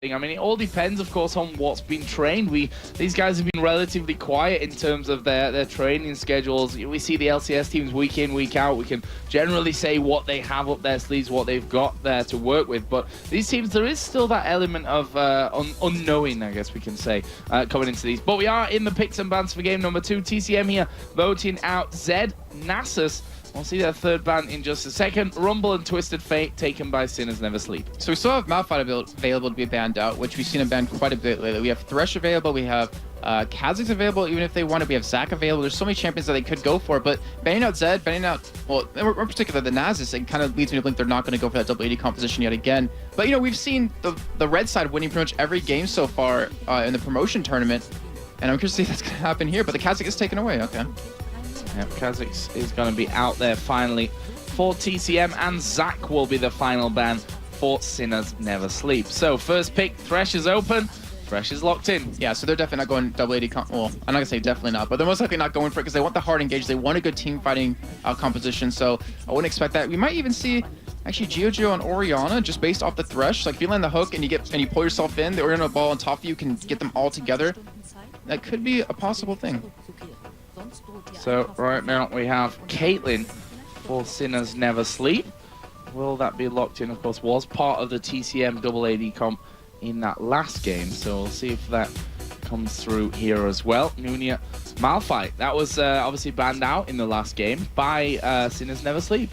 I mean, it all depends, of course, on what's been trained. These guys have been relatively quiet in terms of their training schedules. We see the LCS teams week in, week out. We can generally say what they have up their sleeves, what they've got there to work with. But these teams, there is still that element of unknowing, I guess we can say, coming into these. But we are in the picks and bans for game number 2. TCM here voting out Zed, Nasus. We'll see their third ban in just a second. Rumble and Twisted Fate taken by Sinners Never Sleep. So we still have Malphite available to be banned out, which we've seen him banned quite a bit lately. We have Thresh available, we have Kha'Zix available, even if they want it. We have Zac available. There's so many champions that they could go for, but banning out Zed, banning out, well, in particular the Nasus, it kind of leads me to think they're not going to go for that double AD composition yet again. But, you know, we've seen the red side winning pretty much every game so far in the promotion tournament, and I'm curious to see if that's going to happen here, but the Kha'Zix is taken away, okay. Yep, Kha'Zix is going to be out there finally for TCM, and Zac will be the final ban for Sinners Never Sleep. So first pick, Thresh is open. Thresh is locked in. Yeah, so they're definitely not going double AD well, I'm not going to say definitely not, but they're most likely not going for it because they want the hard engage. They want a good team fighting composition, so I wouldn't expect that. We might even see actually Geo and Orianna just based off the Thresh. Like if you land the hook and you pull yourself in, the Orianna ball on top of you can get them all together. That could be a possible thing. So right now we have Caitlyn for Sinners Never Sleep. Will that be locked in? Of course, was part of the TCM double AD comp in that last game. So we'll see if that comes through here as well. Nunia Malphite. That was obviously banned out in the last game by Sinners Never Sleep.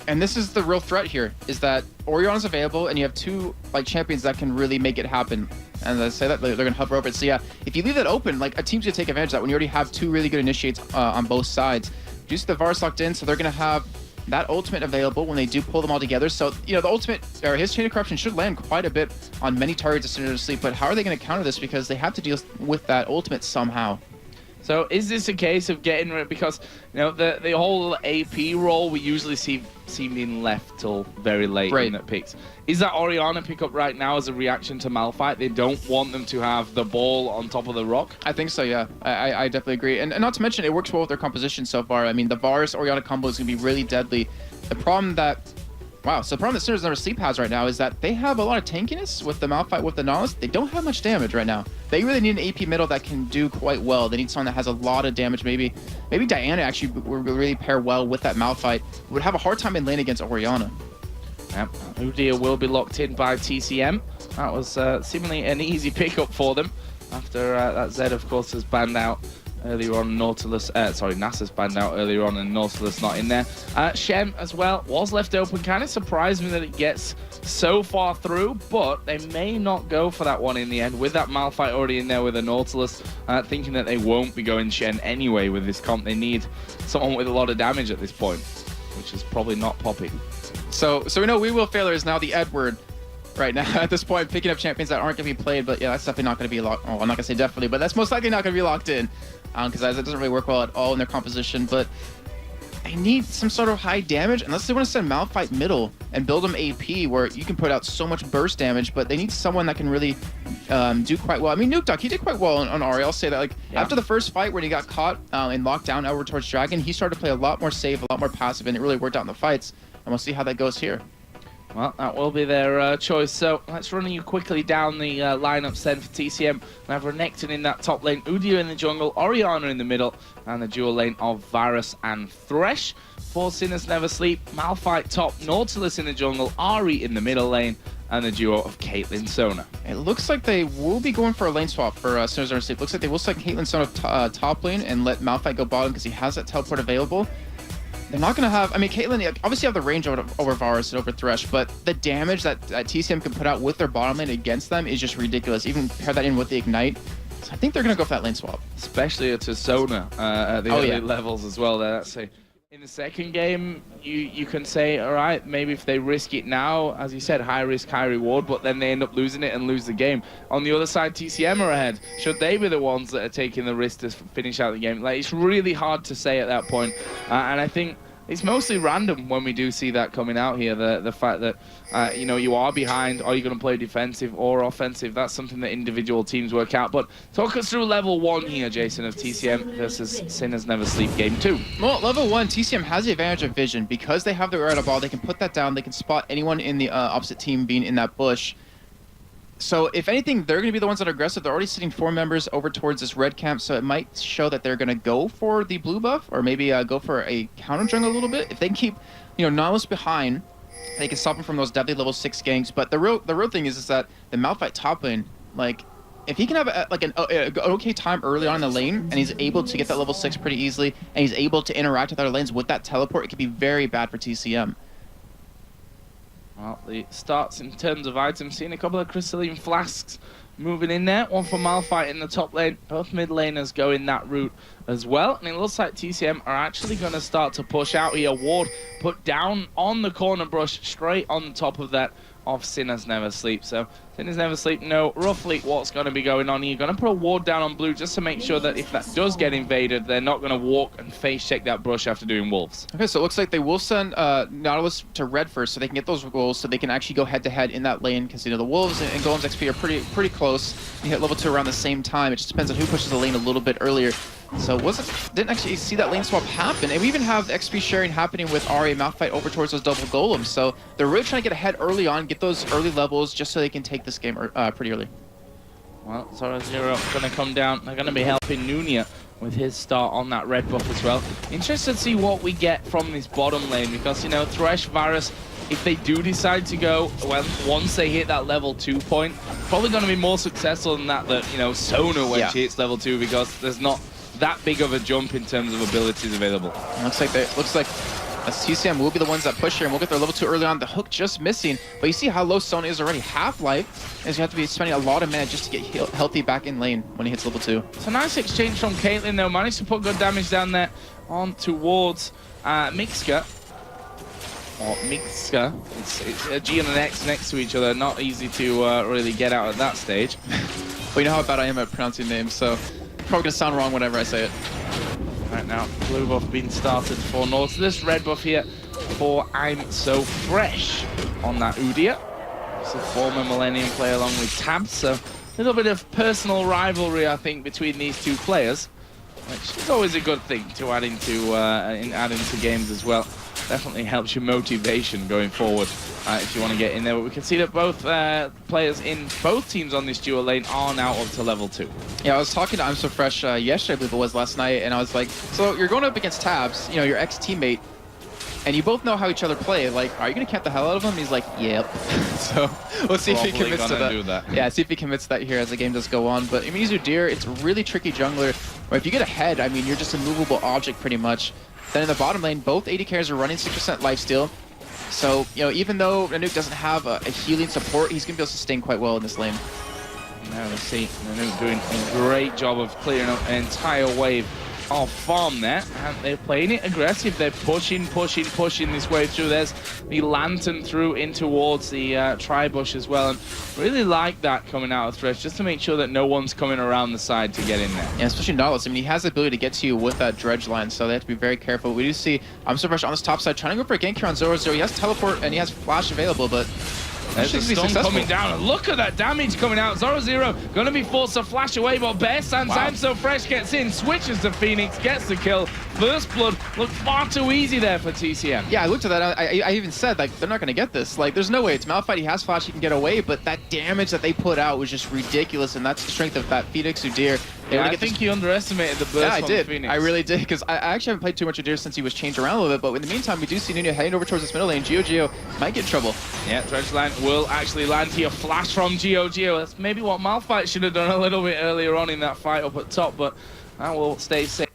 And this is the real threat here, is that Orianna's available and you have two champions that can really make it happen. And I say that they're going to hover over it. So yeah, if you leave that open, like a team's going to take advantage of that when you already have two really good initiates on both sides. Juice the Varus locked in, so they're going to have that ultimate available when they do pull them all together. So, you know, the ultimate, or his Chain of Corruption should land quite a bit on many targets as soon as they sleep, but how are they going to counter this? Because they have to deal with that ultimate somehow. So is this a case of getting rid, because you know the whole AP role we usually see being left till very late in the picks. Is that Orianna pickup right now as a reaction to Malphite? They don't want them to have the ball on top of the rock? I think so, yeah. I definitely agree. And not to mention, it works well with their composition so far. I mean, the Varus Orianna combo is going to be really deadly. The problem that Sinners Never Sleep has right now is that they have a lot of tankiness with the Malphite, with the Nautilus. They don't have much damage right now. They really need an AP middle that can do quite well. They need someone that has a lot of damage. Maybe Diana actually would really pair well with that Malphite. Would have a hard time in lane against Orianna. Yep, Udyr will be locked in by TCM. That was seemingly an easy pickup for them after that Zed, of course, has banned out earlier on. Nasus banned out earlier on and Nautilus not in there. Shem as well was left open. Kind of surprised me that it gets so far through, but they may not go for that one in the end with that Malphite already in there with a Nautilus, thinking that they won't be going Shen anyway with this comp. They need someone with a lot of damage at this point, which is probably not Poppy. So we know We Will Failure is now the Edward right now at this point, picking up champions that aren't going to be played, but yeah, that's definitely not going to be locked. Oh, I'm not going to say definitely, but that's most likely not going to be locked in because that doesn't really work well at all in their composition. But they need some sort of high damage unless they want to send Malphite middle and build them AP where you can put out so much burst damage, but they need someone that can really do quite well. I mean, Nukeduck, he did quite well on Ahri. I'll say that. Like after the first fight when he got caught and locked down outward towards Dragon, he started to play a lot more safe, a lot more passive, and it really worked out in the fights. And we'll see how that goes here. Well, that will be their choice. So let's run you quickly down the lineups then for TCM. We have Renekton in that top lane, Udyr in the jungle, Orianna in the middle, and the dual lane of Varus and Thresh. For Sinners Never Sleep, Malphite top, Nautilus in the jungle, Ahri in the middle lane, and the duo of Caitlyn Sona. It looks like they will be going for a lane swap for Sinners Never Sleep. Looks like they will select Caitlyn Sona top lane and let Malphite go bottom because he has that teleport available. They're not going to have... I mean, Caitlyn obviously have the range over Varus and over Thresh, but the damage that TCM can put out with their bottom lane against them is just ridiculous. Even pair that in with the Ignite. So I think they're going to go for that lane swap. Especially to Sona at the early levels as well. That's in the second game, you can say, all right, maybe if they risk it now, as you said, high risk, high reward, but then they end up losing it and lose the game. On the other side, TCM are ahead. Should they be the ones that are taking the risk to finish out the game? Like, it's really hard to say at that point. And I think it's mostly random when we do see that coming out here. The fact that you know, you are behind, are you going to play defensive or offensive? That's something that individual teams work out. But talk us through level 1 here, Jason, of TCM versus Sinners Never Sleep game 2. Well, level 1, TCM has the advantage of vision because they have the Orianna ball. They can put that down. They can spot anyone in the opposite team being in that bush. So if anything, they're going to be the ones that are aggressive. They're already sitting 4 members over towards this red camp, so it might show that they're going to go for the blue buff, or maybe go for a counter jungle a little bit. If they can keep, Nautilus behind, they can stop him from those deadly level 6 ganks. But the real thing is that the Malphite top lane, like, if he can have an okay time early on in the lane, and he's able to get that level 6 pretty easily, and he's able to interact with other lanes with that teleport, it could be very bad for TCM. Well, the starts in terms of items, seeing a couple of crystalline flasks moving in there. One for Malphite in the top lane. Both mid laners going that route as well. And it looks like TCM are actually going to start to push out here. Ward put down on the corner brush, straight on top of that of Sinners Never Sleep. So Sinners Never Sleep know roughly what's going to be going on here. You're going to put a ward down on blue just to make sure that if that does get invaded, they're not going to walk and face check that brush after doing wolves. Okay, so it looks like they will send Nautilus to red first so they can get those goals, so they can actually go head to head in that lane, because the wolves and golems XP are pretty close. You hit level 2 around the same time. It just depends on who pushes the lane a little bit earlier. So didn't actually see that lane swap happen, and we even have the XP sharing happening with Ahri and Malphite over towards those double golems. So they're really trying to get ahead early on, get those early levels, just so they can take this game pretty early. Well, Zoro going to come down. They're going to be helping Nunia with his start on that red buff as well. Interested to see what we get from this bottom lane, because Thresh, Varus, if they do decide to go, well, once they hit that level 2 point, probably going to be more successful than that Sona when she hits level 2, because there's not that big of a jump in terms of abilities available. Looks like TCM will be the ones that push here, and we'll get their level 2 early on. The hook just missing, but you see how low Sona is already. Half-life, as you have to be spending a lot of mana just to get healthy back in lane when he hits level 2. It's a nice exchange from Caitlyn, though. Managed to put good damage down there on towards Mixka. Or Mixka. It's a G and an X next to each other. Not easy to really get out at that stage. Well, you know how bad I am at pronouncing names, so probably gonna sound wrong whenever I say it. Right now, blue buff being started for North. This red buff here for I'm So Fresh on that Udyr. It's a former Millennium player along with Tab, so a little bit of personal rivalry, I think, between these two players, which is always a good thing to add into games as well. Definitely helps your motivation going forward if you want to get in there. But we can see that both players in both teams on this dual lane are now up to level 2. Yeah, I was talking to I'm So Fresh yesterday, I believe it was, last night, and I was like, so you're going up against Tabs, your ex-teammate, and you both know how each other play. Like, are you going to camp the hell out of him? He's like, yep. So let's see if he commits to that. Yeah, see if he commits to that here as the game does go on. But I mean, he's Udyr. It's a really tricky jungler, where if you get ahead, I mean, you're just a movable object pretty much. Then in the bottom lane, both AD carries are running 6% lifesteal. So, even though Nanook doesn't have a healing support, he's going to be able to sustain quite well in this lane. Now we see Nanook doing a great job of clearing up an entire wave of farm there. And they're playing it aggressive. They're pushing this wave through. There's the lantern through in towards the tri-bush as well. And really like that coming out of Thresh, just to make sure that no one's coming around the side to get in there. Yeah, especially Nautilus. I mean, he has the ability to get to you with that dredge line, so they have to be very careful. We do see I'm So Fresh on this top side trying to go for a gank here on Zoro. He has teleport and he has flash available, but there's a stun coming down, and look at that damage coming out. Zoro going to be forced to flash away, but Bear Sands I'm So Fresh gets in, switches to Phoenix, gets the kill. First blood looked far too easy there for TCM. Yeah, I looked at that. I even said, like, they're not going to get this. Like, there's no way. It's Malphite. He has flash. He can get away, but that damage that they put out was just ridiculous, and that's the strength of that Phoenix Udyr. Yeah, I think you underestimated the burst I did. Phoenix. I really did, because I actually haven't played too much Udyr since he was changed around a little bit, but in the meantime, we do see Nunia heading over towards this middle lane. Geo might get in trouble. Yeah, Dredge Line will actually land here. Flash from Geo. That's maybe what Malphite should have done a little bit earlier on in that fight up at top, but that will stay safe.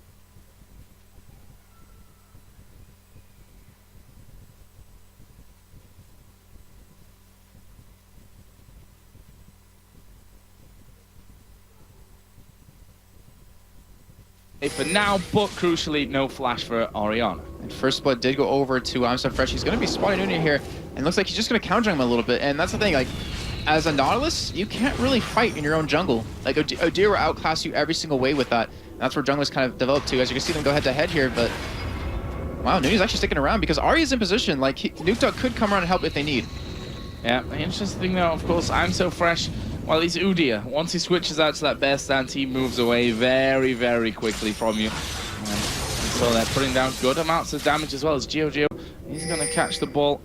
For now, but crucially, no flash for Orianna. And first blood did go over to I'm So Fresh. He's going to be spotting Nunia here, and looks like he's just going to counter him a little bit. And that's the thing, like, as a Nautilus, you can't really fight in your own jungle. Like, Udyr will outclass you every single way with that. And that's where junglers kind of develop to. As you can see them go head to head here, but wow, Nunia's actually sticking around because Ahri is in position. Like, Nuke could come around and help if they need. Yeah, the interesting thing though, of course, I'm So Fresh. Well, he's Udyr. Once he switches out to that bear stance, he moves away very, very quickly from you. So they're putting down good amounts of damage as well as Geo. He's going to catch the ball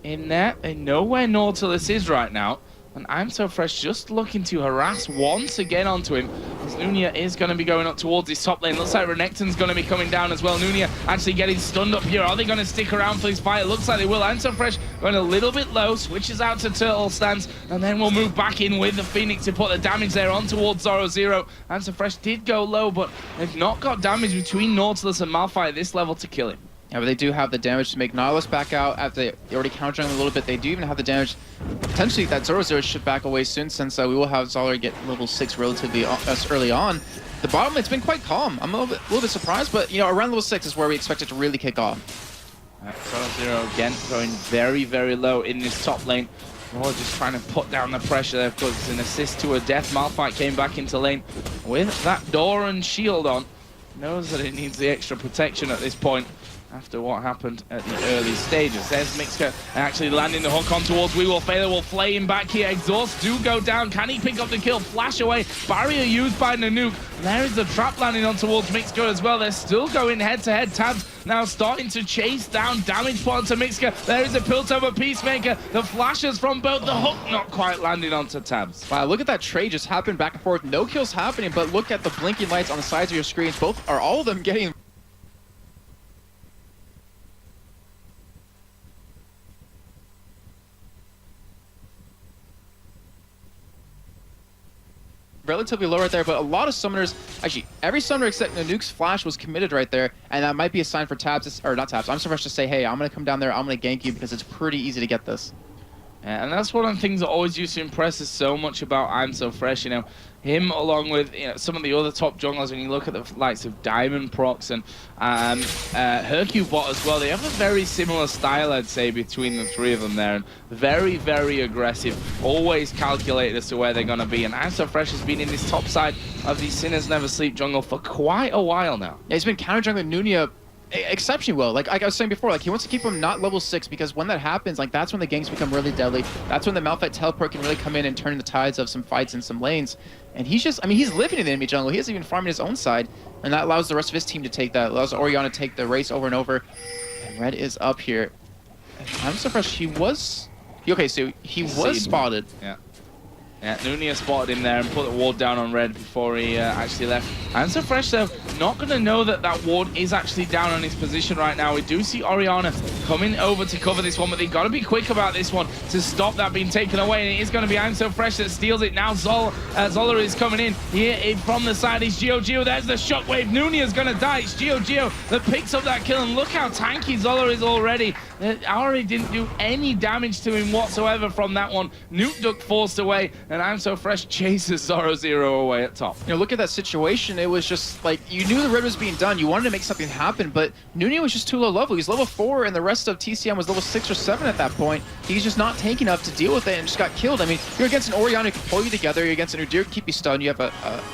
in there. They know where Nautilus is right now. And I'm So Fresh just looking to harass once again onto him. As Nunia is going to be going up towards his top lane. Looks like Renekton's going to be coming down as well. Nunia actually getting stunned up here. Are they going to stick around for this fight? It looks like they will. I'm So Fresh going a little bit low, switches out to Turtle stance, and then we'll move back in with the Phoenix to put the damage there on towards Zoro. I'm So Fresh did go low, but they've not got damage between Nautilus and Malphite at this level to kill him. Yeah, but they do have the damage to make Nautilus back out after they already countering a little bit. They do even have the damage. Potentially that Zoro should back away soon, since we will have Zoller get level 6 relatively early on. The bottom lane's been quite calm. I'm a little bit surprised, but you know, around level 6 is where we expect it to really kick off. Zoro again going very, very low in this top lane. Oh, just trying to put down the pressure there. Of course, it's an assist to a death. Malphite came back into lane with that door and shield on. Knows that it needs the extra protection at this point after what happened at the early stages. There's Mixka actually landing the hook on towards We Will Fail. Will flay him back here. Exhaust do go down. Can he pick up the kill? Flash away. Barrier used by Nanook. There is the trap landing on towards Mixka as well. They're still going head-to-head. Tabs now starting to chase down damage put onto Mixka. There is a Piltover Peacemaker. The flashes from both. The hook not quite landing onto Tabs. Wow, look at that trade just happen back and forth. No kills happening, but look at the blinking lights on the sides of your screens. All of them getting relatively low right there, but a lot of summoners, actually every summoner except Nanook's flash was committed right there, and that might be a sign for Tabs, or not Tabs, I'm so fresh to say, hey, I'm going to come down there, I'm going to gank you because it's pretty easy to get this. Yeah, and that's one of the things that always used to impress us so much about I'm So Fresh, you know, him along with some of the other top junglers. When you look at the likes of Diamond Prox and Hercubot as well, they have a very similar style, I'd say, between the three of them there, and very, very aggressive, always calculated as to where they're going to be. And I'm So Fresh has been in this top side of the Sinners Never Sleep jungle for quite a while now. Yeah, he's been counter jungling Nunia exceptionally well. Like I was saying before, like he wants to keep him not level 6, because when that happens, like that's when the ganks become really deadly. That's when the Malphite teleport can really come in and turn the tides of some fights in some lanes. And he's just, I mean, he's living in the enemy jungle. He isn't even farming his own side, and that allows the rest of his team to take that. Allows Orianna to take the race over and over. And Red is up here. I'm surprised he was. Okay, so he was spotted. Yeah. Yeah, Nunia spotted him there and put the ward down on Red before he actually left. I'm So Fresh, though, not going to know that that ward is actually down on his position right now. We do see Orianna coming over to cover this one, but they've got to be quick about this one to stop that being taken away. And it is going to be I'm So Fresh that steals it. Now Zoller is coming in. Here from the side is Gio. There's the shockwave. Nunia's going to die. It's Gio that picks up that kill. And look how tanky Zoller is already. Already didn't do any damage to him whatsoever from that one. Nuke Duck forced away. And I'm So Fresh chases Zoro away at top. You know, look at that situation. It was just like, you knew the red was being done. You wanted to make something happen, but Nunia was just too low level. He's level 4, and the rest of TCM was level 6 or 7 at that point. He's just not tanky enough to deal with it and just got killed. I mean, you're against an Orianna who can pull you together. You're against an Udyr who can keep you stunned. You have a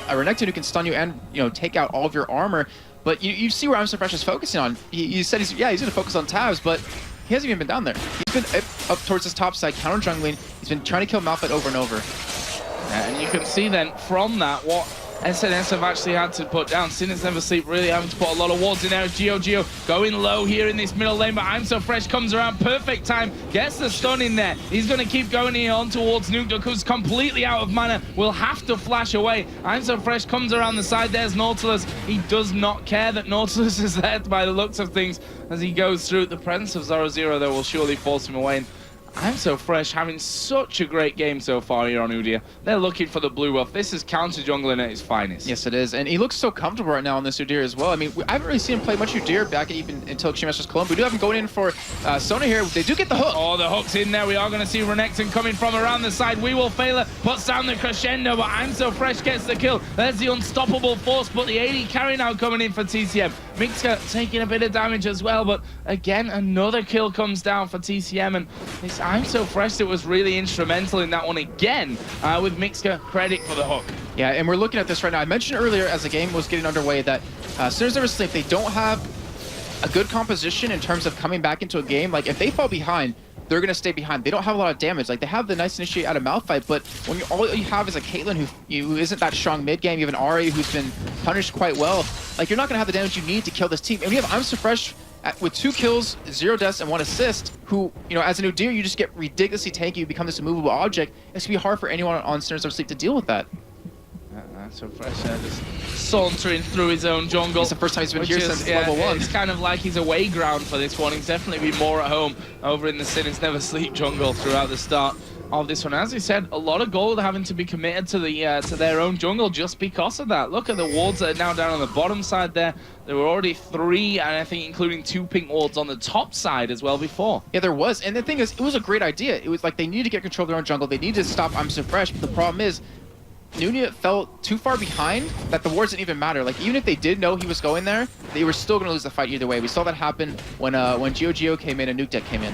Renekton who can stun you and, you know, take out all of your armor. But you see where I'm So Fresh is focusing on. He said he's going to focus on Tabs, but he hasn't even been down there. He's been up towards his top side, counter jungling. He's been trying to kill Malphite over and over. And you can see then from that what SNS have actually had to put down. Sinners Never Sleep really having to put a lot of wards in there. Gio going low here in this middle lane, but I'm So Fresh comes around, perfect time, gets the stun in there. He's going to keep going here on towards Nuke Duck, who's completely out of mana, will have to flash away. I'm So Fresh comes around the side, there's Nautilus. He does not care that Nautilus is there by the looks of things as he goes through. The presence of Zoro though will surely force him away. I'm So Fresh having such a great game so far here on Udyr. They're looking for the blue buff. This is counter jungling at its finest. Yes, it is. And he looks so comfortable right now on this Udyr as well. I mean, I haven't really seen him play much Udyr back even until Extreme Masters Cologne. We do have him going in for Sona here. They do get the hook. Oh, the hook's in there. We are going to see Renekton coming from around the side. We Will Fail it, puts down the crescendo, but I'm So Fresh gets the kill. There's the unstoppable force, but the AD carry now coming in for TCM. Mixka taking a bit of damage as well, but again, another kill comes down for TCM, and it's I'm So Fresh that was really instrumental in that one again, with Mixka credit for the hook. Yeah, and we're looking at this right now. I mentioned earlier as the game was getting underway that Sinners Never Sleep, they don't have a good composition in terms of coming back into a game. Like, if they fall behind, they're going to stay behind. They don't have a lot of damage. Like, they have the nice initiate out of Malphite, but when all you have is a Caitlyn who isn't that strong mid-game, you have an Ahri who's been punished quite well, like, you're not going to have the damage you need to kill this team. And we have I'm So Fresh with 2 kills, 0 deaths, and 1 assist, who, you know, as an Udyr, you just get ridiculously tanky, you become this immovable object. It's going to be hard for anyone on Sinners Never Sleep to deal with that. So Fresh just sauntering through his own jungle. It's the first time he's been here since level 1. It's kind of like he's away ground for this one. He's definitely been more at home over in the Sinners Never Sleep jungle throughout the start of this one. As we said, a lot of gold having to be committed to the to their own jungle just because of that. Look at the wards that are now down on the bottom side there. There were already 3, and I think including 2 pink wards on the top side as well before. Yeah, there was. And the thing is, it was a great idea. It was like they needed to get control of their own jungle. They needed to stop I'm So Fresh, but the problem is, Nunia fell too far behind that the wards didn't even matter. Like, even if they did know he was going there, they were still going to lose the fight either way. We saw that happen when Geo came in and Nuke Deck came in.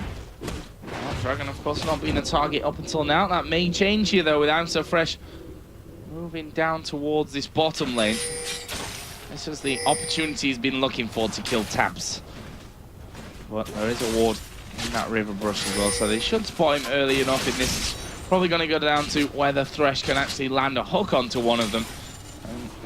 Well, Dragon, of course, not being a target up until now. That may change here, though, with I'm So Fresh moving down towards this bottom lane. This is the opportunity he's been looking for to kill Tabs. But there is a ward in that River Brush as well, so they should spot him early enough in this. Probably going to go down to whether Thresh can actually land a hook onto one of them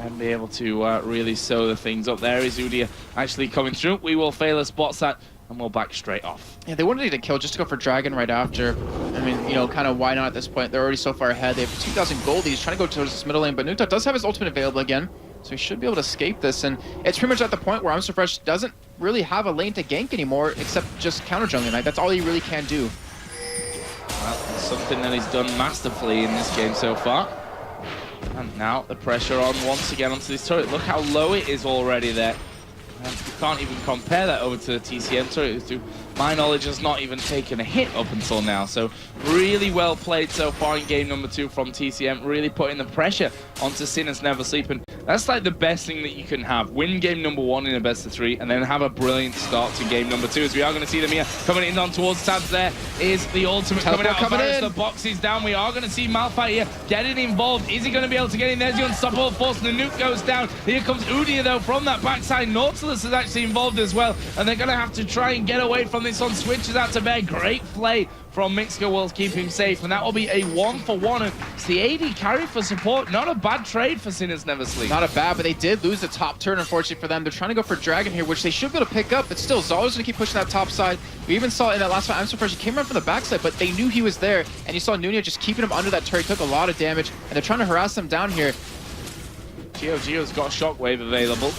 and be able to really sew the things up. There is Udyr actually coming through. We will fail a spots that, and we'll back straight off. Yeah, they wanted to kill just to go for Dragon right after. I mean, you know, kind of why not at this point? They're already so far ahead. They have 2,000 gold. He's trying to go towards this middle lane, but Nuke does have his ultimate available again, so he should be able to escape this. And it's pretty much at the point where I'm So Fresh doesn't really have a lane to gank anymore, except just counter jungling. Like, that's all he really can do. Well, something that he's done masterfully in this game so far. And now the pressure on once again onto this turret. Look how low it is already there. And you can't even compare that over to the TCM turret, who, to my knowledge, has not even taken a hit up until now. So really well played so far in game number 2 from TCM, really putting the pressure onto Sinners Never Sleep. And that's like the best thing that you can have. Win game number 1 in a best of 3, and then have a brilliant start to game number 2. As we are going to see them here coming in on towards Tabs. There is the ultimate coming out of Varus. The box is down. We are going to see Malphite here getting involved. Is he going to be able to get in? There's the unstoppable force. The nuke goes down. Here comes Udyr though from that backside. Nautilus is actually involved as well, and they're going to have to try and get away from this one. Switches out to bear. Great play from Mixka will keep him safe, and that will be a 1-for-1. And it's the AD carry for support. Not a bad trade for Sinners Never Sleep. Not a bad, but they did lose the top turn, unfortunately for them. They're trying to go for Dragon here, which they should be able to pick up, but still, Zala's going to keep pushing that top side. We even saw in that last fight, I'm So Fresh, he came around from the backside, but they knew he was there, and you saw Nunia just keeping him under that turret. He took a lot of damage, and they're trying to harass him down here. Geo's got Shockwave available.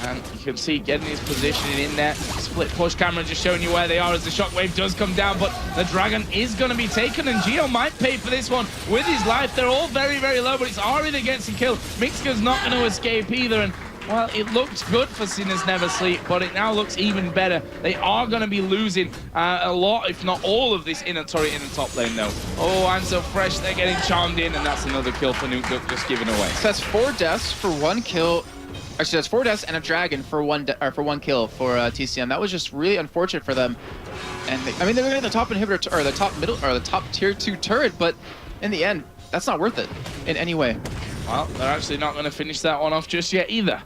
And you can see getting his positioning in there. Split push camera just showing you where they are as the Shockwave does come down, but the Dragon is going to be taken, and Geo might pay for this one with his life. They're all very, very low, but it's Ari that gets the kill. Mixka's not going to escape either, and well, it looked good for Sinners Never Sleep, but it now looks even better. They are going to be losing a lot, if not all, of this inner turret in the top lane, though. Oh, I'm So Fresh. They're getting charmed in, and that's another kill for Nuke just given away. So that's 4 deaths for 1 kill. Actually, that's 4 deaths and a Dragon for one kill for TCM. That was just really unfortunate for them. And I mean, they were getting the top inhibitor or the top middle or the top tier 2 turret, but in the end, that's not worth it in any way. Well, they're actually not going to finish that one off just yet either.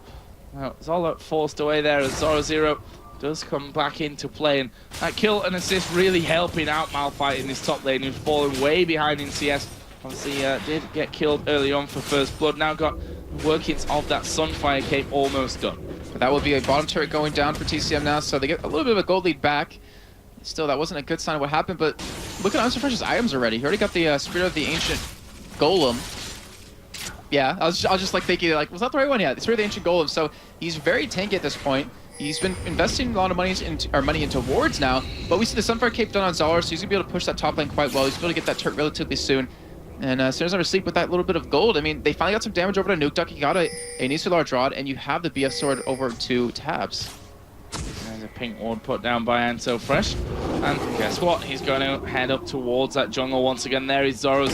Well, Zola forced away there as Zoro does come back into play, and that kill and assist really helping out Malphite in this top lane, who's fallen way behind in CS. Obviously, did get killed early on for first blood. Now got workings of that Sunfire cape almost done. But that would be a bottom turret going down for TCM now, so they get a little bit of a gold lead back. Still, that wasn't a good sign of what happened, but look at I'm So Fresh's items already. He already got the Spirit of the Ancient Golem. Yeah, I was just like thinking, like, was that the right one? Yeah, the Spirit of the Ancient Golem. So he's very tanky at this point. He's been investing a lot of money into wards now, but we see the Sunfire cape done on Zalor, so he's gonna be able to push that top lane quite well. He's able to get that turret relatively soon. And Sinners Never Sleep with that little bit of gold. I mean, they finally got some damage over to Nuke Duck. You got a Nisir Large Rod, and you have the BF Sword over to Tabs. There's a pink ward put down by I'm So Fresh. And guess what? He's going to head up towards that jungle once again. There is Zoro.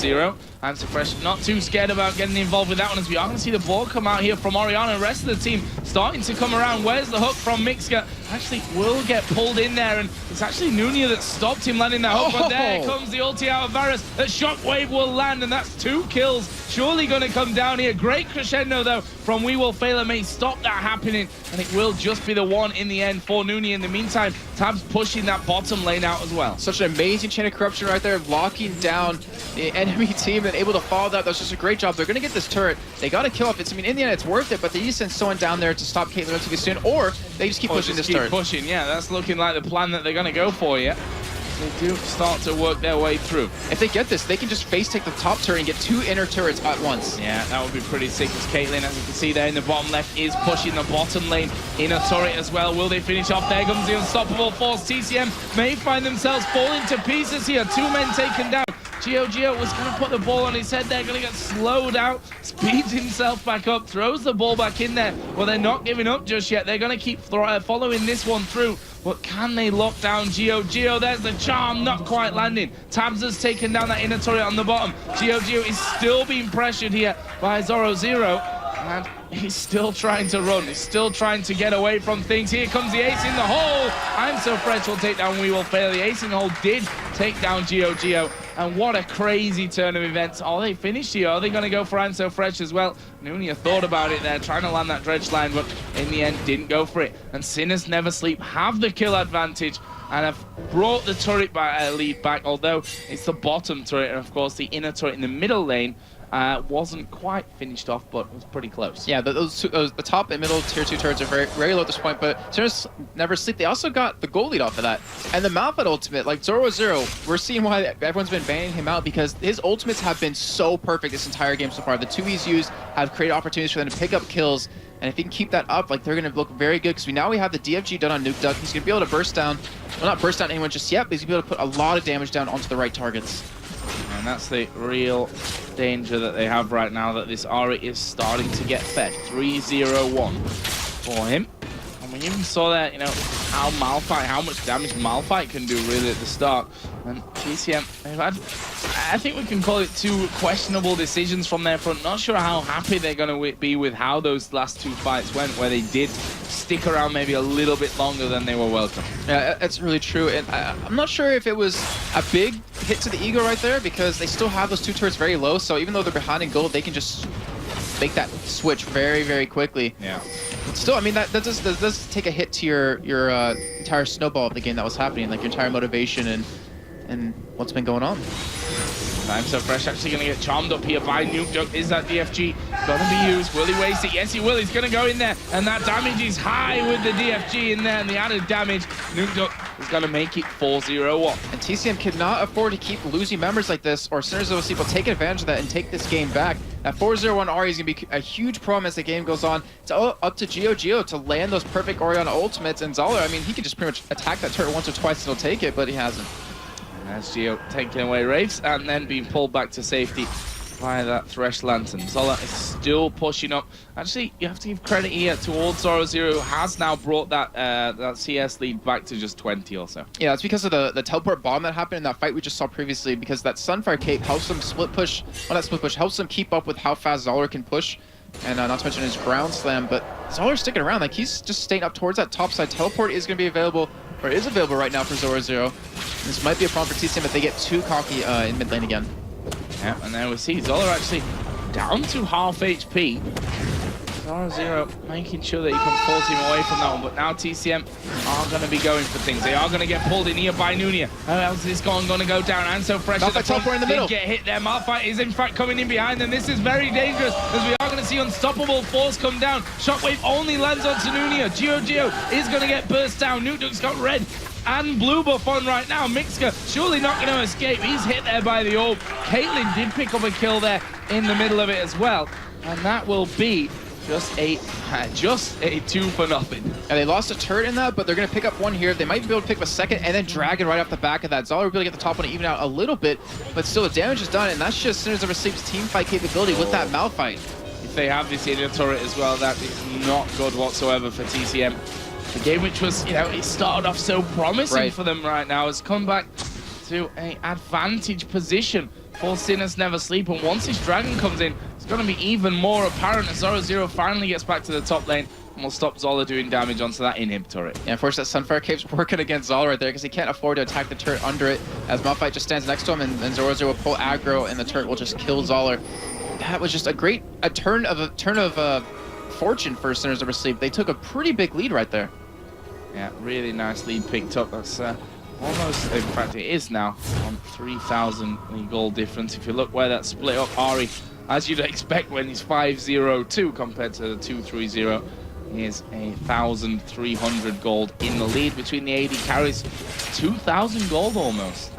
I'm So Fresh not too scared about getting involved with that one, as we are going to see the ball come out here from Orianna. The rest of the team starting to come around. Where's the hook from Mixka? Actually will get pulled in there, and it's actually Nunia that stopped him landing that hook. But there comes the ulti out of Varus. That Shockwave will land, and that's 2 kills. Surely going to come down here. Great crescendo, though, from We Will Fail may stop that happening, and it will just be the one in the end for Nunia. In the meantime, Tabs pushing that bottom lane. lane out as well. Such an amazing chain of corruption right there, locking down the enemy team and able to follow that. That's just a great job. They're going to get this turret. They got to kill off. I mean, in the end, it's worth it, but they need to send someone down there to stop Caitlyn relatively soon, or they just keep pushing this turret. Pushing, yeah, that's looking like the plan that they're going to go for, yeah. They do start to work their way through. If they get this, they can just face take the top turret and get 2 inner turrets at once. Yeah, that would be pretty sick, as Caitlyn, as you can see there in the bottom left, is pushing the bottom lane inner turret as well. Will they finish off? There comes the unstoppable force. TCM may find themselves falling to pieces here. 2 men taken down. Gio was going to put the ball on his head there, going to get slowed out, speeds himself back up, throws the ball back in there. Well, they're not giving up just yet. They're going to keep following this one through. But can they lock down Gio? There's the charm, not quite landing. Tabs has taken down that inner turret on the bottom. Gio is still being pressured here by Zoro. And he's still trying to run. He's still trying to get away from things. Here comes the ace in the hole. I'm so fresh will take down We Will Fail. The ace in the hole did take down Gio. And what a crazy turn of events. Are they finished here? Are they going to go for I'm So Fresh as well? Nunia thought about it there, trying to land that dredge line, but in the end didn't go for it. And Sinners Never Sleep have the kill advantage and have brought the turret lead back, although it's the bottom turret and of course the inner turret in the middle lane wasn't quite finished off, but was pretty close. Yeah, the top and middle tier 2 turrets are very, very low at this point, but Sinners Never Sleep, they also got the gold lead off of that. And the Malphite ultimate, like Zoro, we're seeing why everyone's been banning him out, because his ultimates have been so perfect this entire game so far. The 2 he's used have created opportunities for them to pick up kills, and if he can keep that up, like, they're going to look very good, because now we have the DFG done on Nuke Duck. He's going to be able to burst down, well, not burst down anyone just yet, but he's going to be able to put a lot of damage down onto the right targets. And that's the real danger that they have right now, that this Ari is starting to get fed. 3-0-1 for him. And we even saw that, you know, how much damage Malphite can do really at the start. And TCM, they've had, I think we can call it 2 questionable decisions from their front. Not sure how happy they're going to be with how those last 2 fights went, where they did stick around maybe a little bit longer than they were welcome. Yeah, that's really true. And I'm not sure if it was a big hit to the ego right there, because they still have those 2 turrets very low. So even though they're behind in gold, they can just make that switch very, very quickly. Yeah. But still, I mean, that does take a hit to your entire snowball of the game that was happening, like your entire motivation and what's been going on. I'm So Fresh actually going to get charmed up here by Nuke Duck. Is that DFG going to be used? Will he waste it? Yes, he will. He's going to go in there. And that damage is high with the DFG in there. And the added damage, Nuke Duck is going to make it 4-0-1. And TCM cannot afford to keep losing members like this, or Sinners Never Sleep will take advantage of that and take this game back. That 4-0-1 Ari is going to be a huge problem as the game goes on. It's up to Gio to land those perfect Orianna ultimates. And Zoller, I mean, he could just pretty much attack that turret once or twice and he'll take it, but he hasn't. As Gio taking away Wraiths and then being pulled back to safety by that Thresh Lantern. Zola is still pushing up. Actually, you have to give credit here towards Zoro, who has now brought that CS lead back to just 20 or so. Yeah, that's because of the teleport bomb that happened in that fight we just saw previously, because that Sunfire Cape helps them split push, well, not split push, helps them keep up with how fast Zoller can push. And not to mention his ground slam, but Zoller's sticking around. Like, he's just staying up towards that top side. Teleport is going to be available, or is available right now for Zoro. This might be a problem for TCM if they get too cocky in mid lane again. Yeah, and there we see Zoller actually down to half HP. Zoro making sure that he can force him away from that one, but now TCM are going to be going for things. They are going to get pulled in here by Nunia. How else is this going to go down? And So Fresh at the front, in the middle. get hit there. Malphite is in fact coming in behind them. This is very dangerous, as we are going to see unstoppable force come down. Shockwave only lands onto Nunia. Gio is going to get burst down. Nuke Duck's got red and blue buff on right now. Mixka surely not going to escape. He's hit there by the orb. Caitlyn did pick up a kill there in the middle of it as well, and that will be just a 2-0. And they lost a turret in that, but they're going to pick up one here. They might be able to pick up a second, and then Dragon right off the back of that. Zoller will be able to get the top one to even out a little bit, but still the damage is done, and that's just Sinners Never Sleep's team fight capability with that Malphite. If they have this inner turret as well, that is not good whatsoever for TCM. The game which was, you know, it started off so promising for them right now has come back to an advantage position for Sinners Never Sleep, and once this Dragon comes in, it's going to be even more apparent as Zoro finally gets back to the top lane and will stop Zoller doing damage onto that inhib turret. Yeah, unfortunately, that Sunfire Cape's working against Zoller right there, because he can't afford to attack the turret under it, as Malphite just stands next to him, and Zoro will pull aggro, and the turret will just kill Zoller. That was just a turn of fortune for Sinners Never Sleep. They took a pretty big lead right there. Yeah, really nice lead picked up. That's almost, in fact it is now, on 3,000 gold difference. If you look where that's split up, Ari, as you'd expect when he's 5-0-2 compared to the 2-3-0, is 1,300 gold in the lead between the AD carries. 2,000 gold almost.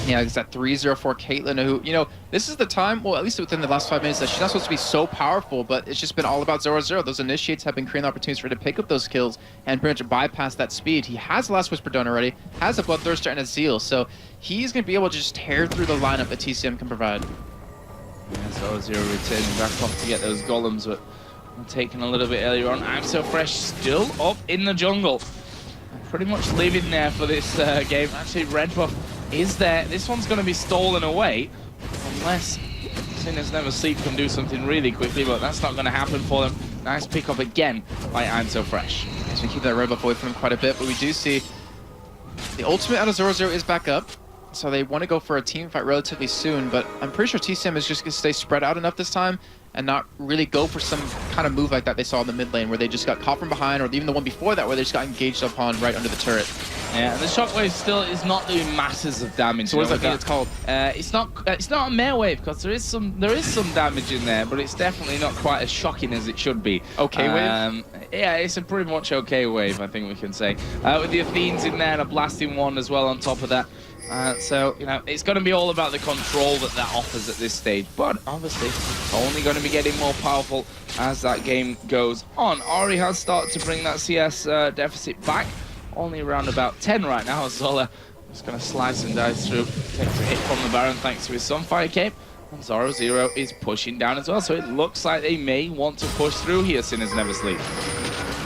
Yeah, it's that 3-0-4 Caitlyn, who, you know, this is the time, well, at least within the last 5 minutes, that she's not supposed to be so powerful, but it's just been all about 0-0. Those initiates have been creating opportunities for her to pick up those kills and pretty much bypass that speed. He has the Last Whisper done already, has a Bloodthirster and a Zeal, so he's going to be able to just tear through the lineup that TCM can provide. Yeah, 0-0 returning back off to get those golems, but taken a little bit earlier on. I'm So Fresh still up in the jungle. Pretty much living there for this game. Actually, red buff is there. This one's going to be stolen away unless Sinners Never Sleep can do something really quickly, but that's not going to happen for them. Nice pick up again by I'm So Fresh. So we keep that red buff away from him quite a bit, but we do see the ultimate out of 0-0 is back up. So they want to go for a team fight relatively soon, but I'm pretty sure TCM is just going to stay spread out enough this time and not really go for some kind of move like that they saw in the mid lane where they just got caught from behind, or even the one before that where they just got engaged upon right under the turret. Yeah, and the shockwave still is not doing masses of damage. So what does that mean it's called? It's not a mare wave, because there is some damage in there, but it's definitely not quite as shocking as it should be. Okay wave? Yeah, it's a pretty much okay wave, I think we can say. With the Athenes in there and a blasting one as well on top of that. So, you know, it's going to be all about the control that offers at this stage. But obviously, only going to be getting more powerful as that game goes on. Ari has started to bring that CS deficit back. Only around about 10 right now. Zola is going to slice and dice through. Takes a hit from the Baron thanks to his Sunfire Cape. And 0-0 is pushing down as well. So it looks like they may want to push through here, Sinners Never Sleep.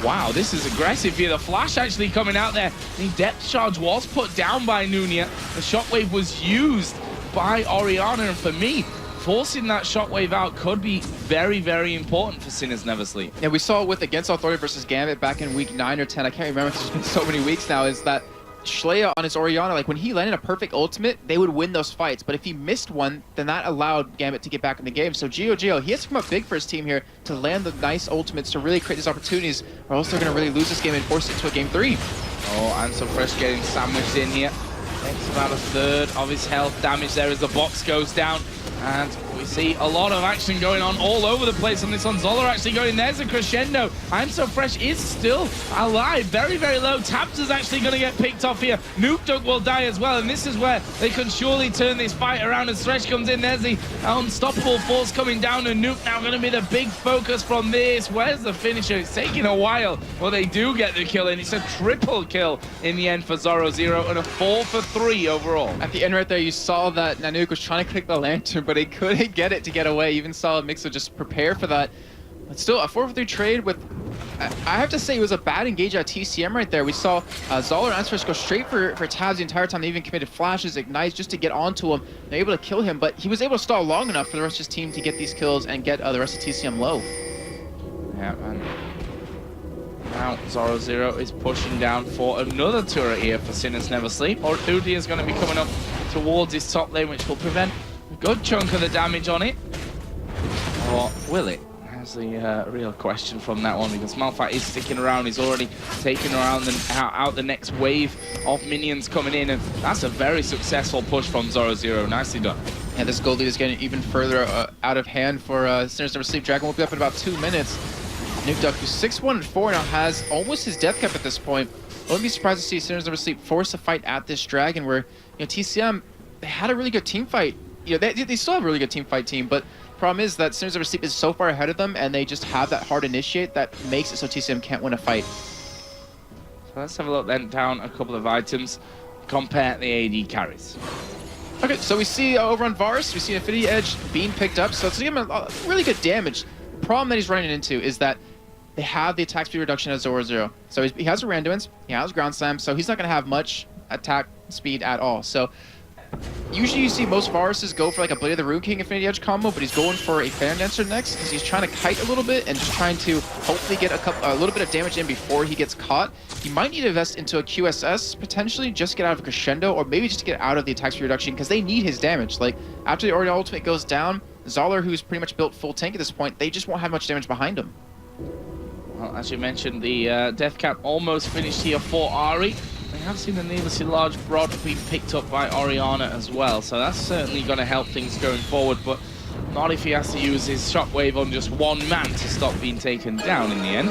Wow, this is aggressive here. The flash actually coming out there. The depth charge was put down by Nunia. The shockwave was used by Orianna, and for me, forcing that shockwave out could be very, very important for Sinners Never Sleep. Yeah, we saw it with Against Authority versus Gambit back in week 9 or 10. I can't remember because it's been so many weeks now, is that Schleya on his Orianna, like when he landed a perfect ultimate, they would win those fights. But if he missed one, then that allowed Gambit to get back in the game. So Gio, he has to come up big for his team here to land the nice ultimates to really create these opportunities, or else they're going to really lose this game and force it to a game 3. Oh, I'm So Fresh getting sandwiched in here. Takes about a third of his health damage there as the box goes down. And we see a lot of action going on all over the place on this one. Zola actually going, there's a crescendo. I'm So Fresh is still alive, very, very low. Tabs is actually going to get picked off here. Nuke Dog will die as well, and this is where they can surely turn this fight around as Thresh comes in. There's the unstoppable force coming down, and Nuke now going to be the big focus from this. Where's the finisher? It's taking a while. Well, they do get the kill, and it's a triple kill in the end for 0-0, and a 4 for 3 overall. At the end right there, you saw that Nanook was trying to click the lantern, but he couldn't get it to get away. Even saw Mixo just prepare for that. But still, a 4-for-3 trade with... I have to say, it was a bad engage at TCM right there. We saw Zola and Answers go straight for Tabs the entire time. They even committed flashes, ignites, just to get onto him. They're able to kill him, but he was able to stall long enough for the rest of his team to get these kills and get the rest of TCM low. Yeah, man. Now 0-0 is pushing down for another turret here for Sinners Never Sleep. Or Duty is going to be coming up towards his top lane, which will prevent a good chunk of the damage on it. Or will it? That's the real question from that one, because Malphite is sticking around. He's already taken around out the next wave of minions coming in, and that's a very successful push from 0-0. Nicely done. Yeah, this gold lead is getting even further out of hand for Sinners Never Sleep. Dragon will be up in about 2 minutes. Nuke Duck, who's 6-1-4 now, has almost his death cap at this point. I wouldn't be surprised to see Sinners Never Sleep force a fight at this Dragon, where, you know, TCM, they had a really good team fight. You know, they still have a really good team fight team, but the problem is that Sinners Never Sleep is so far ahead of them, and they just have that hard initiate that makes it so TCM can't win a fight. So let's have a look then down a couple of items. Compare the AD carries. Okay, so we see over on Varus, we see Infinity Edge being picked up, so it's giving him a really good damage. The problem that he's running into is that they have the attack speed reduction at 0-0. So he has a Randuin's, he has Ground Slam, so he's not going to have much attack speed at all. So usually you see most Varuses go for like a Blade of the Rune King Infinity Edge combo, but he's going for a Fan Dancer next because he's trying to kite a little bit and just trying to hopefully get a little bit of damage in before he gets caught. He might need to invest into a QSS potentially, just to get out of Crescendo, or maybe just to get out of the attack speed reduction because they need his damage. Like after the Orianna ultimate goes down, Zoller, who's pretty much built full tank at this point, they just won't have much damage behind him. Well, as you mentioned, the death cap almost finished here for Ari. We have seen the needlessly large rod being picked up by Oriana as well, so that's certainly going to help things going forward, but not if he has to use his shockwave on just one man to stop being taken down in the end.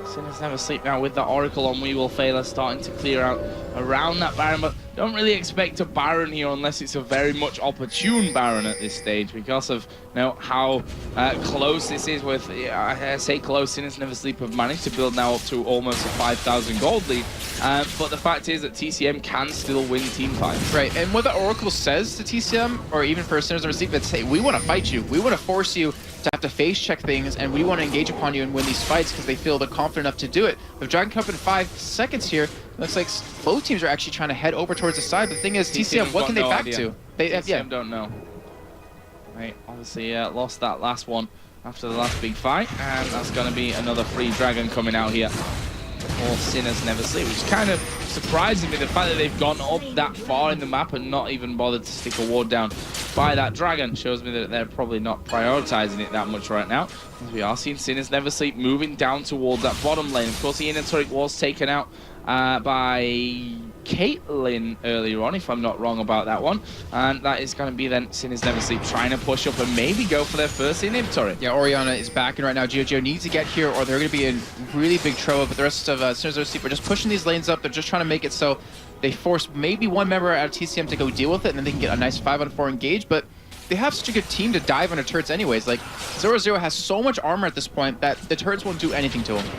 Sinners Never Sleep now with the Oracle on We Will Fail starting to clear out around that Baron, but don't really expect a Baron here unless it's a very much opportune Baron at this stage because of how close this is with, I say close, Sinners Never Sleep have managed to build now up to almost a 5,000 gold lead, but the fact is that TCM can still win team fights. Right, and what the Oracle says to TCM, or even for Sinners Never Sleep, that's, hey, we want to fight you, we want to force you to have to face check things, and we want to engage upon you and win these fights because they feel they're confident enough to do it. With Dragon Cup in 5 seconds here, looks like both teams are actually trying to head over towards the side, but the thing is, TCM, what can they back to? TCM don't know. Right, obviously lost that last one after the last big fight, and that's going to be another free Dragon coming out here. Or Sinners Never Sleep, which is kind of surprising me, the fact that they've gone up that far in the map and not even bothered to stick a ward down by that Dragon shows me that they're probably not prioritizing it that much right now. As we are seeing Sinners Never Sleep moving down towards that bottom lane. Of course, the inner turret was taken out by Caitlyn earlier on, if I'm not wrong about that one. And that is going to be then Sinners Never Sleep trying to push up and maybe go for their first inhib turret. Yeah, Oriana is backing right now. GeoGeo needs to get here or they're going to be in really big trouble. But the rest of Sinners Never Sleep are just pushing these lanes up. They're just trying to make it so they force maybe one member out of TCM to go deal with it, and then they can get a nice 5-on-4 engage. But they have such a good team to dive under turrets anyways. Like, 0-0 has so much armor at this point that the turrets won't do anything to him.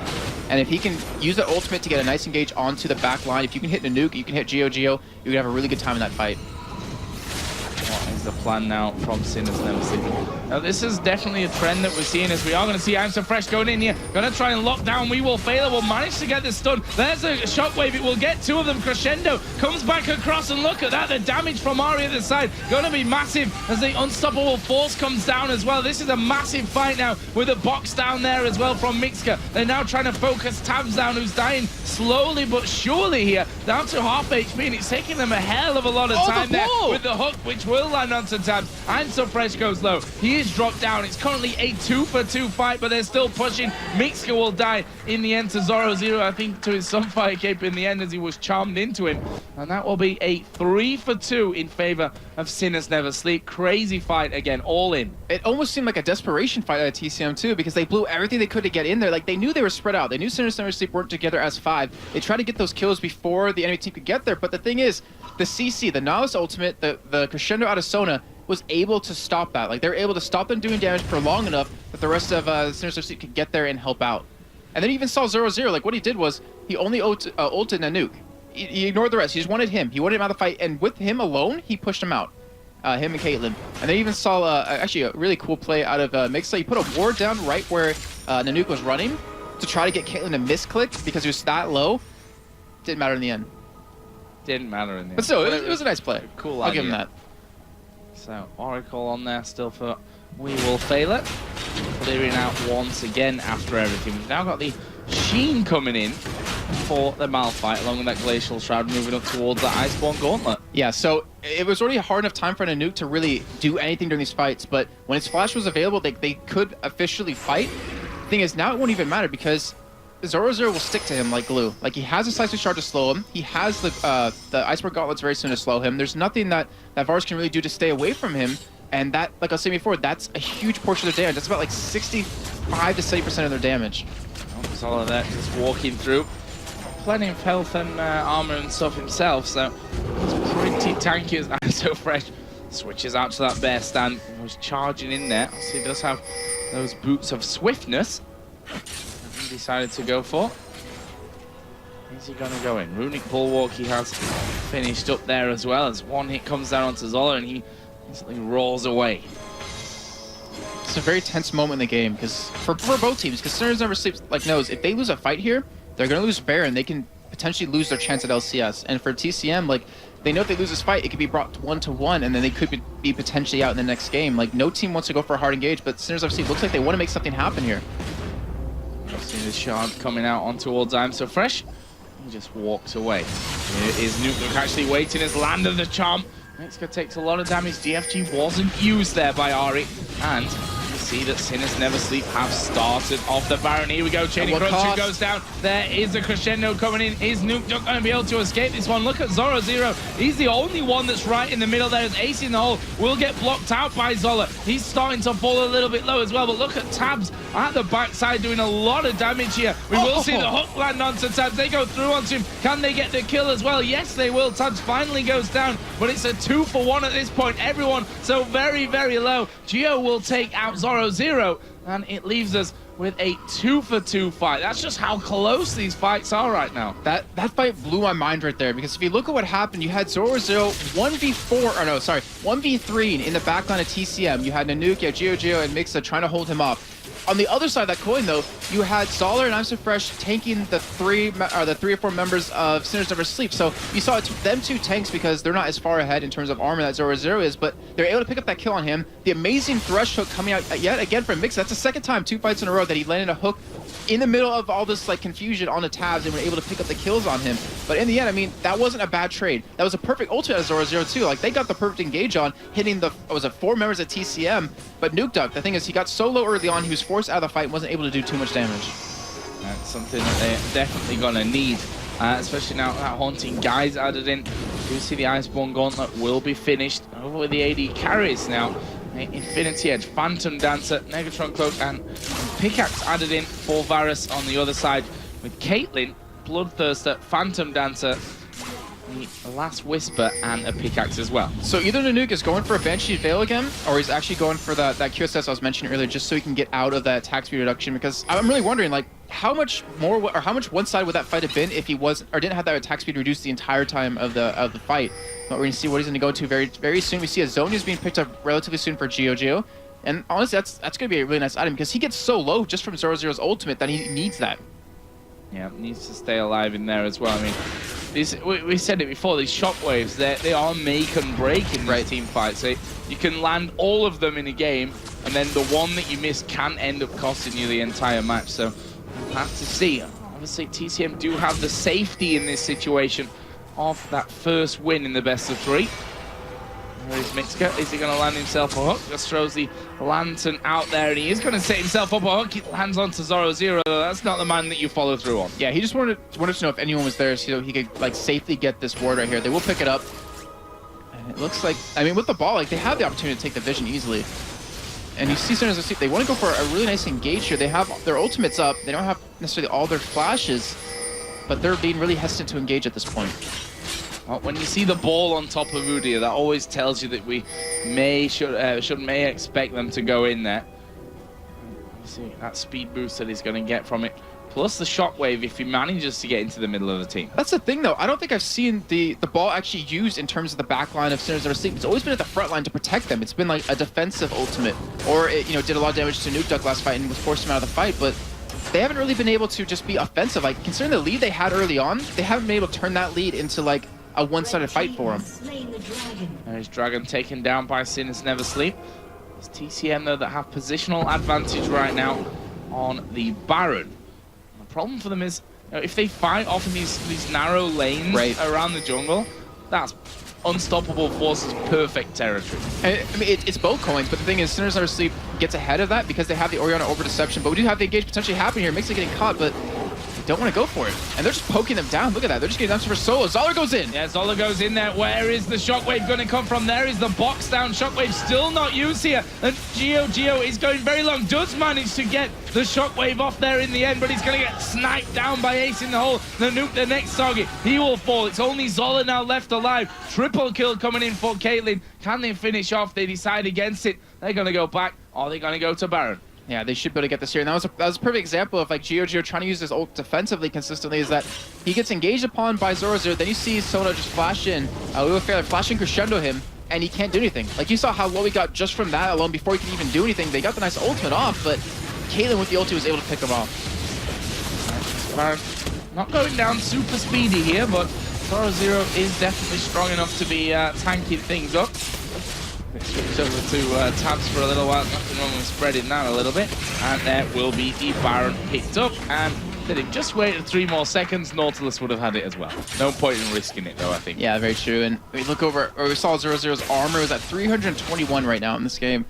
And if he can use that ultimate to get a nice engage onto the back line, if you can hit Nanook, you can hit GeoGeo, you can have a really good time in that fight. What is the plan now from Sinners Never Sleep? Now this is definitely a trend that we're seeing, as we are going to see I'm So Fresh going in here, going to try and lock down We Will Fail. Will manage to get the stun. There's a shockwave, it will get two of them. Crescendo comes back across, and look at that, the damage from Ari at the side going to be massive as the unstoppable force comes down as well. This is a massive fight now with a box down there as well from Mixka. They're now trying to focus Tabs down, who's dying slowly but surely here, down to half HP, and it's taking them a hell of a lot of time there with the hook, which will land onto Tabs. I'm So Fresh goes low. He is dropped down. It's currently a 2-for-2 fight, but they're still pushing. Mixka will die in the end to 0-0, I think, to his Sunfire Cape in the end as he was charmed into him. And that will be a 3-for-2 in favor of Sinners Never Sleep. Crazy fight again, all in. It almost seemed like a desperation fight at TCM too, because they blew everything they could to get in there. Like, they knew they were spread out. They knew Sinners Never Sleep weren't together as 5. They tried to get those kills before the enemy team could get there, but the thing is, the CC, the Nautilus ultimate, the Crescendo out of Sona, was able to stop that. Like, they were able to stop them doing damage for long enough that the rest of Sinners Never Sleep could get there and help out. And then he even saw 0-0. Like, what he did was, he only ulted Nanook. He ignored the rest. He just wanted him. He wanted him out of the fight, and with him alone, he pushed him out. Him and Caitlyn. And they even saw actually a really cool play out of Mixla. He put a ward down right where Nanook was running to try to get Caitlyn to misclick because he was that low. Didn't matter in the end. Didn't matter in the end. But still, it was a nice play. Cool I'll idea. give him that. So, Oracle on there still for We Will Fail It. Clearing out once again after everything. We've now got the Sheen coming in for the Malphite, along with that Glacial Shroud, moving up towards the Iceborne Gauntlet. Yeah, so it was already a hard enough time for Nanook to really do anything during these fights, but when his flash was available, they could officially fight. The thing is, now it won't even matter because 0-0 will stick to him like glue. Like, he has a Slice Shard to slow him. He has the Iceberg Gauntlets very soon to slow him. There's nothing that Varus can really do to stay away from him. And that, like I was saying before, that's a huge portion of their damage. That's about like 65 to 70% of their damage. There's all of that just walking through. Plenty of health and armor and stuff himself, so it's pretty tanky as I'm So Fresh switches out to that bear stand. Was charging in there. So he does have those boots of swiftness. He decided to go for. Is he going to go in? Runic Bulwark he has finished up there as well, as one hit comes down onto Zola and he instantly rolls away. It's a very tense moment in the game because for both teams, because Sinners Never Sleep knows if they lose a fight here, they're going to lose Baron. They can potentially lose their chance at LCS. And for TCM, like, they know if they lose this fight, it could be brought 1-1, and then they could be potentially out in the next game. Like, no team wants to go for a hard engage, but Sinners Never Sleep looks like they want to make something happen here. See the shard coming out on towards I'm So Fresh. He just walks away. Here is Nuke actually waiting as Land of the Charm. Mixka takes a lot of damage. DFG wasn't used there by Ari. And you see that Sinners Never Sleep have started off the Baron. Here we go, Chaining Crunch goes down. There is a crescendo coming in. Is Nuke not going to be able to escape this one? Look at Zoro0. He's the only one that's right in the middle there. As Ace in the hole will get blocked out by Zola. He's starting to fall a little bit low as well, but look at Tabs at the backside doing a lot of damage here. We will see the hook land onto Tabs. They go through onto him. Can they get the kill as well? Yes, they will. Tabs finally goes down, but it's a 2-for-1 at this point. Everyone so very, very low. Geo will take out Zoro0, and it leaves us with a 2-for-2 fight. That's just how close these fights are right now. That fight blew my mind right there, because if you look at what happened, you had Zoro0 1v3 in the backline of TCM. You had Nanook, you had Geo, and Mixa trying to hold him off. On the other side of that coin, though, you had Zoller and I'm So Fresh tanking the three or four members of Sinners Never Sleep. So you saw them two tanks because they're not as far ahead in terms of armor that Zoro0 is, but they're able to pick up that kill on him. The amazing thrush hook coming out yet again from Mix. That's the second time, 2 fights in a row, that he landed a hook in the middle of all this like confusion on the Tabs and were able to pick up the kills on him. But in the end, I mean, that wasn't a bad trade. That was a perfect ultimate as Zoro0 too. Like, they got the perfect engage on, hitting the, was it 4 members at TCM, but Nuke Duck, the thing is, he got so low early on, he was forced out of the fight and wasn't able to do too much damage. That's something that they're definitely gonna need, especially now that Haunting Guy's added in. You see the Iceborne Gauntlet will be finished over with the AD carries now. Infinity Edge, Phantom Dancer, Negatron Cloak, and Pickaxe added in for Varus on the other side with Caitlyn, Bloodthirster, Phantom Dancer, the Last Whisper, and a Pickaxe as well. So either Nanook is going for a Banshee Veil again, or he's actually going for that QSS I was mentioning earlier, just so he can get out of that attack speed reduction, because I'm really wondering, like, how much more, or how much one side would that fight have been if he was, or didn't have that attack speed reduced the entire time of the fight? But we're going to see what he's going to go to very soon. We see Azonia's being picked up relatively soon for Geo. And honestly, that's going to be a really nice item, because he gets so low just from Zoro0's ultimate that he needs that. Yeah, needs to stay alive in there as well. I mean, we said it before, these shockwaves, they are make and break in these team fights. So you can land all of them in a game, and then the one that you miss can end up costing you the entire match. So we'll have to see. Obviously, TCM do have the safety in this situation of that first win in the best of 3. There is Mitsuka. Is he going to land himself a hook? Just throws the lantern out there, and he is going to set himself up a hook. He lands onto Zoro0. That's not the man that you follow through on. Yeah, he just wanted to know if anyone was there so he could like safely get this ward right here. They will pick it up. And it looks like, I mean, with the ball, like, they have the opportunity to take the vision easily. And you see Sinners Asleep, they want to go for a really nice engage here. They have their ultimates up. They don't have necessarily all their flashes, but they're being really hesitant to engage at this point. Well, when you see the ball on top of Udyr, that always tells you that we may expect them to go in there. See that speed boost that he's going to get from it, plus the shockwave if he manages to get into the middle of the team. That's the thing, though. I don't think I've seen the ball actually used in terms of the back line of Sinners Never Sleep. It's always been at the front line to protect them. It's been like a defensive ultimate, or it, you know, did a lot of damage to Nuke Duck last fight and was forced him out of the fight, but they haven't really been able to just be offensive. Like, considering the lead they had early on, they haven't been able to turn that lead into like a one-sided fight for him. There's Dragon taken down by Sinners Never Sleep. It's TCM, though, that have positional advantage right now on the Baron. The problem for them is, you know, if they fight off in these narrow lanes around the jungle, that's unstoppable forces, perfect territory. I mean, it's both coins, but the thing is, Sinners Never Sleep gets ahead of that because they have the Orianna over deception, but we do have the engage potentially happening here. Makes it getting caught, but don't want to go for it. And they're just poking them down. Look at that. They're just getting them for solo. Zoller goes in. Yeah, Zoller goes in there. Where is the shockwave going to come from? There is the box down. Shockwave still not used here. And Geo is going very long. Does manage to get the shockwave off there in the end, but he's going to get sniped down by Ace in the hole. Nanook, the next target, he will fall. It's only Zoller now left alive. Triple kill coming in for Caitlyn. Can they finish off? They decide against it. They're going to go back, or they're going to go to Baron. Yeah, they should be able to get this here. And that was a perfect example of like Geo trying to use his ult defensively consistently, is that he gets engaged upon by Zoro0. Then you see Sona just flash in, flashing crescendo him, and he can't do anything. Like, you saw how low he got just from that alone before he could even do anything. They got the nice ultimate off, but Caitlyn with the ulti was able to pick him off. Not going down super speedy here, but Zoro0 is definitely strong enough to be tanking things up. Switch over to Tabs for a little while. Nothing wrong with spreading that a little bit. And there will be the Baron picked up. And if they'd just waited 3 more seconds, Nautilus would have had it as well. No point in risking it, though, I think. Yeah, very true. And we look over, or we saw Zoro0's armor was at 321 right now in this game.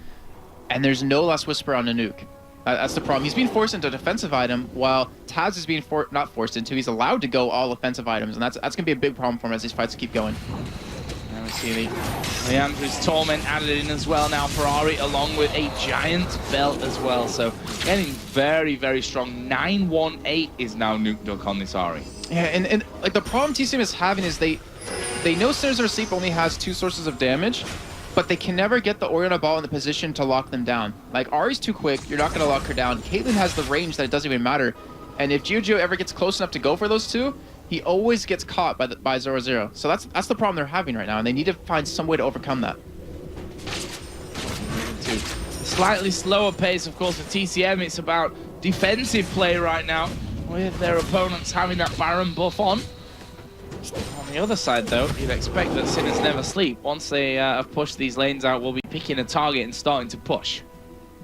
and there's no Last Whisper on a nuke. That's the problem. He's being forced into a defensive item, while Tabs is being not forced into. He's allowed to go all offensive items, and that's going to be a big problem for him as these fights keep going. And we see the Andrew's Torment added in as well now for Ari, along with a giant belt as well. So getting very, very strong. 918 is now Nuke Duck on this Ari. Yeah, and like the problem TCM is having is they know Sinners Never Sleep only has 2 sources of damage, but they can never get the Oriana Ball in the position to lock them down. Like, Ari's too quick, you're not going to lock her down. Caitlyn has the range that it doesn't even matter. And if Gio ever gets close enough to go for those 2, he always gets caught by 0-0. So that's the problem they're having right now, and they need to find some way to overcome that. Slightly slower pace, of course, for TCM. It's about defensive play right now, with their opponents having that Baron buff on. On the other side, though, you'd expect that Sinners Never Sleep, once they have pushed these lanes out, will be picking a target and starting to push.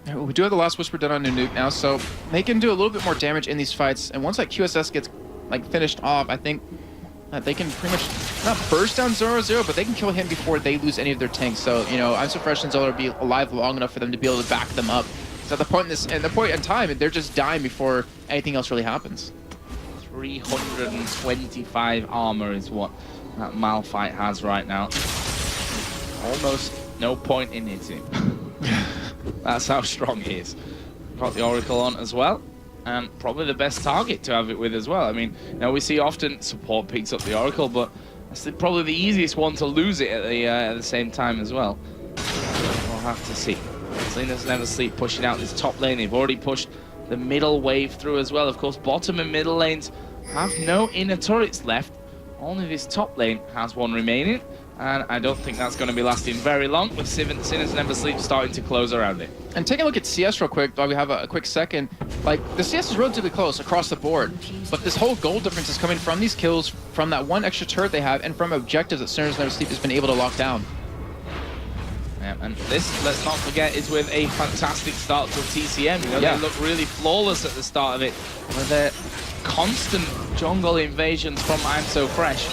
We do have the Last Whisper done on Nuke now, so they can do a little bit more damage in these fights. And once that QSS gets finished off, I think that they can pretty much not burst down 0-0, but they can kill him before they lose any of their tanks. So, you know, I'm so fresh and Zola will be alive long enough for them to be able to back them up. So at the point in time, they're just dying before anything else really happens. 325 armor is what that Malphite has right now. Almost no point in hitting him. That's how strong he is. Got the Oracle on as well, and probably the best target to have it with as well. I mean, you know, we see often support picks up the Oracle, but that's probably the easiest one to lose it at the same time as well. We'll have to see. Sinners Never Sleep pushing out this top lane. They've already pushed the middle wave through as well. Of course, bottom and middle lanes have no inner turrets left. Only this top lane has one remaining, and I don't think that's going to be lasting very long, with Sinners Never Sleep starting to close around it. And taking a look at CS real quick, while we have a quick second, like, the CS is relatively close across the board, but this whole goal difference is coming from these kills, from that one extra turret they have, and from objectives that Sinners Never Sleep has been able to lock down. Yeah, and this, let's not forget, is with a fantastic start to TCM. You know, they look really flawless at the start of it, with their constant jungle invasions from I'm So Fresh.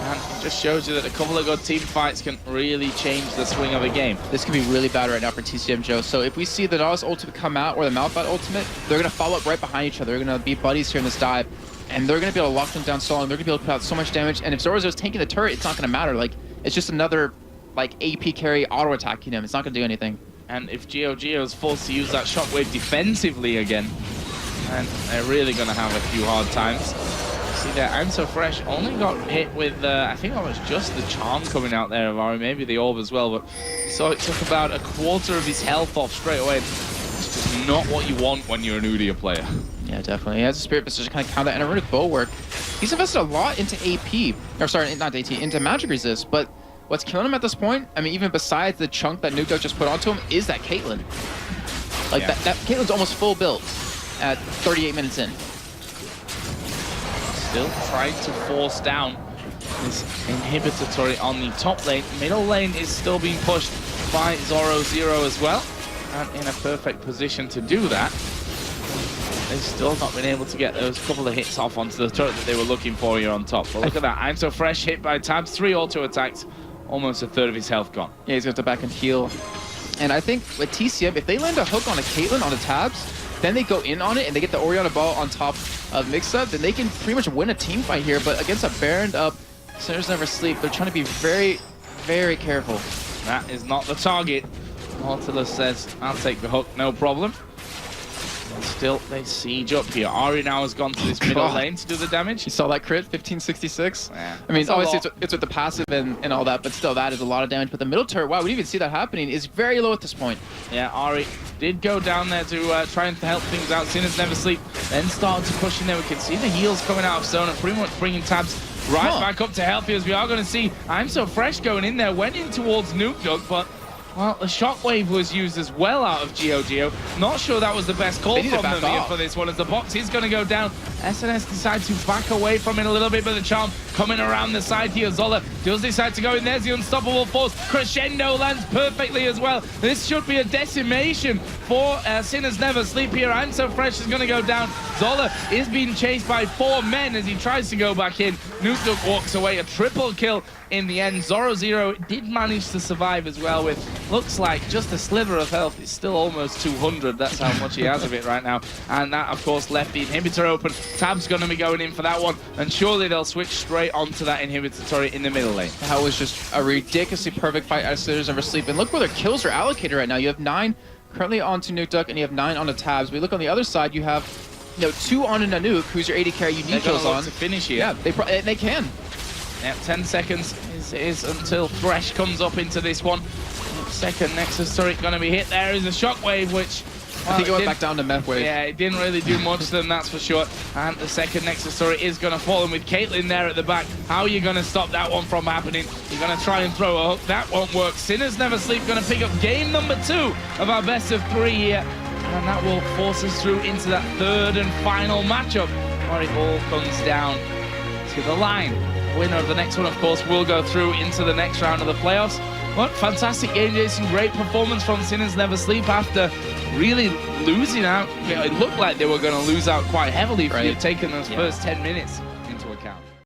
And it just shows you that a couple of good team fights can really change the swing of a game. This could be really bad right now for TCM, Joe. So if we see the Nautilus ultimate come out, or the Malphite ultimate, they're going to follow up right behind each other. They're going to be buddies here in this dive, and they're going to be able to lock them down so long. They're going to be able to put out so much damage, and if Zoro's tanking the turret, it's not going to matter. Like, it's just another AP carry auto attacking him. It's not going to do anything. And if Gio is forced to use that shockwave defensively again, and they're really going to have a few hard times. See there, I'm So Fresh only got hit with, I think that was just the charm coming out there of Ari, maybe the orb as well, but so it took about a quarter of his health off straight away. It's just not what you want when you're an Udyr player. Yeah, definitely. He has a Spirit Fist to kind of counter that, and a Runic Bulwark. He's invested a lot into AP, or sorry, not AT, into Magic Resist, but what's killing him at this point, I mean, even besides the chunk that Nuke Duck just put onto him, is that Caitlyn. Like, that Caitlyn's almost full build at 38 minutes in. Still trying to force down this inhibitor turret on the top lane. Middle lane is still being pushed by 0-0 as well, and in a perfect position to do that. They've still not been able to get those couple of hits off onto the turret that they were looking for here on top. But look at that, I'm So Fresh hit by Tabs, 3 auto attacks, almost a third of his health gone. Yeah, he's going to back and heal. And I think with TCM, if they land a hook on a Caitlyn on the Tabs, then they go in on it and they get the Oriana Ball on top of Mix-Up, then they can pretty much win a team fight here. But against a Baroned up Sinners Never Sleep, they're trying to be very, very careful. That is not the target. Nautilus says, I'll take the hook, no problem. And still, they siege up here. Ari now has gone to this middle lane to do the damage. You saw that crit, 1566? Yeah, I mean, obviously it's with the passive and all that, but still, that is a lot of damage. But the middle turret, wow, we didn't even see that happening, is very low at this point. Yeah, Ari did go down there to try and help things out. Sinners Never Sleep, then started to push in there. We can see the heals coming out of Zona, pretty much bringing Tabs right back up to help you, as we are going to see I'm So Fresh going in there, went in towards Nuke Duck, but well, the shockwave was used as well out of Gio. Not sure that was the best call from them here for this one, as the box is going to go down. SNS decides to back away from it a little bit, but the charm coming around the side here. Zola does decide to go in. There's the unstoppable force. Crescendo lands perfectly as well. This should be a decimation for Sinners Never Sleep here. I'm So Fresh is going to go down. Zola is being chased by 4 men as he tries to go back in. Nuke Duck walks away, a triple kill in the end. 0-0 did manage to survive as well, with looks like just a sliver of health. It's still almost 200. That's how much he has of it right now. And that, of course, left the inhibitor open. Tab's going to be going in for that one. And surely they'll switch straight onto that inhibitor turret in the middle lane. That was just a ridiculously perfect fight out of Sinners Never Sleep. And look where their kills are allocated right now. You have 9 currently onto Nukeduck, and you have 9 onto Tabs. We look on the other side, you have 2 on a Nanook, who's your AD carry you need kills on. To finish here. Yeah, they can. Yep, 10 seconds is until Thresh comes up into this one. Second Nexus turret going to be hit. There is a shockwave, which... I think it went back down to Meth Wave. Yeah, it didn't really do much to them, that's for sure. And the second Nexus turret is going to fall in with Caitlyn there at the back. How are you going to stop that one from happening? You're going to try and throw a hook. That won't work. Sinners Never Sleep going to pick up game number 2 of our best of 3 here. And that will force us through into that third and final matchup, where it all comes down to the line. The winner of the next one, of course, will go through into the next round of the playoffs. But fantastic game, Jason. Great performance from Sinners Never Sleep after really losing out. It looked like they were going to lose out quite heavily if they'd taken those first 10 minutes.